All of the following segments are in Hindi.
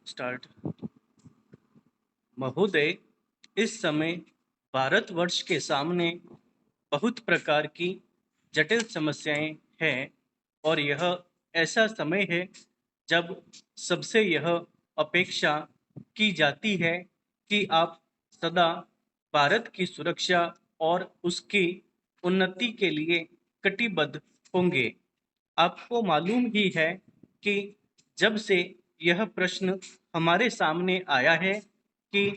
स्टार्ट। महोदय, इस समय भारतवर्ष के सामने बहुत प्रकार की जटिल समस्याएं हैं और यह ऐसा समय है जब सबसे यह अपेक्षा की जाती है कि आप सदा भारत की सुरक्षा और उसकी उन्नति के लिए कटिबद्ध होंगे। आपको मालूम ही है कि जब से यह प्रश्न हमारे सामने आया है कि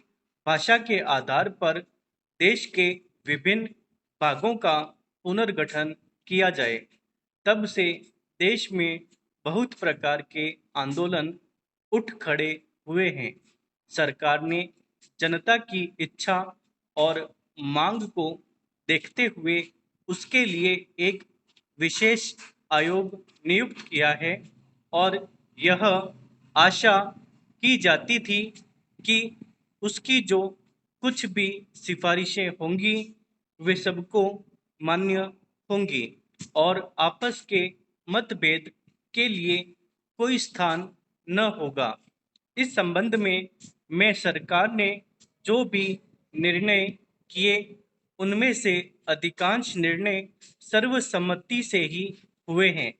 भाषा के आधार पर देश के विभिन्न भागों का पुनर्गठन किया जाए, तब से देश में बहुत प्रकार के आंदोलन उठ खड़े हुए हैं। सरकार ने जनता की इच्छा और मांग को देखते हुए उसके लिए एक विशेष आयोग नियुक्त किया है और यह आशा की जाती थी कि उसकी जो कुछ भी सिफारिशें होंगी वे सबको मान्य होंगी और आपस के मतभेद के लिए कोई स्थान न होगा। इस संबंध में मैं सरकार ने जो भी निर्णय किए उनमें से अधिकांश निर्णय सर्वसम्मति से ही हुए हैं,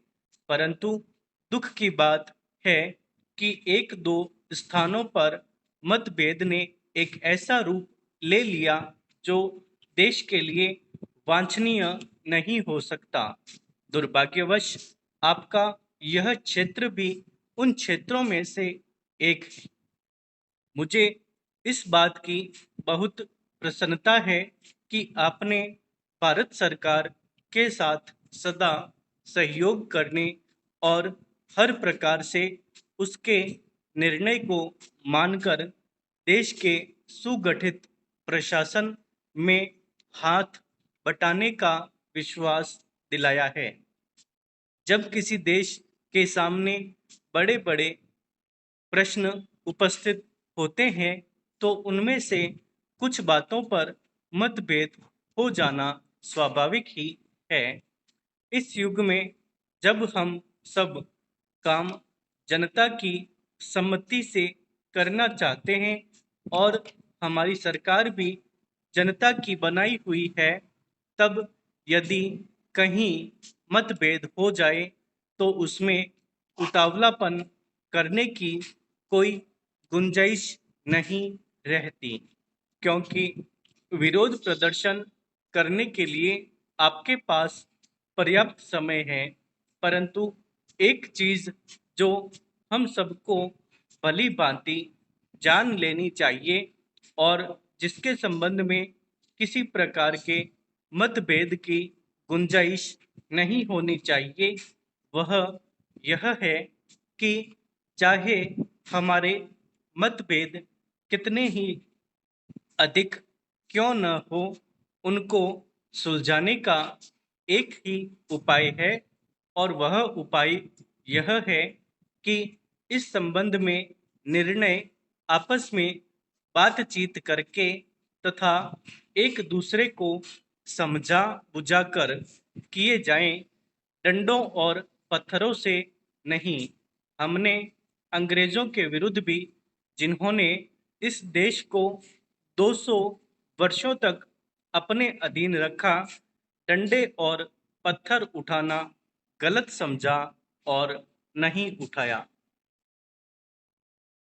परंतु दुख की बात है कि एक दो स्थानों पर मतभेद ने एक ऐसा रूप ले लिया जो देश के लिए वांछनीय नहीं हो सकता। दुर्भाग्यवश आपका यह क्षेत्र भी उन क्षेत्रों में से एक है। मुझे इस बात की बहुत प्रसन्नता है कि आपने भारत सरकार के साथ सदा सहयोग करने और हर प्रकार से उसके निर्णय को मानकर देश के सुगठित प्रशासन में हाथ बटाने का विश्वास दिलाया है। जब किसी देश के सामने बड़े बड़े प्रश्न उपस्थित होते हैं तो उनमें से कुछ बातों पर मतभेद हो जाना स्वाभाविक ही है। इस युग में जब हम सब काम जनता की सम्मति से करना चाहते हैं और हमारी सरकार भी जनता की बनाई हुई है, तब यदि कहीं मतभेद हो जाए तो उसमें उतावलापन करने की कोई गुंजाइश नहीं रहती, क्योंकि विरोध प्रदर्शन करने के लिए आपके पास पर्याप्त समय है। परंतु एक चीज जो हम सबको भली भांति जान लेनी चाहिए और जिसके संबंध में किसी प्रकार के मतभेद की गुंजाइश नहीं होनी चाहिए, वह यह है कि चाहे हमारे मतभेद कितने ही अधिक क्यों न हो, उनको सुलझाने का एक ही उपाय है और वह उपाय यह है कि इस संबंध में निर्णय आपस में बातचीत करके तथा एक दूसरे को समझा बुझाकर किए जाएं, डंडों और पत्थरों से नहीं। हमने अंग्रेजों के विरुद्ध भी, जिन्होंने इस देश को 200 वर्षों तक अपने अधीन रखा, डंडे और पत्थर उठाना गलत समझा और नहीं उठाया।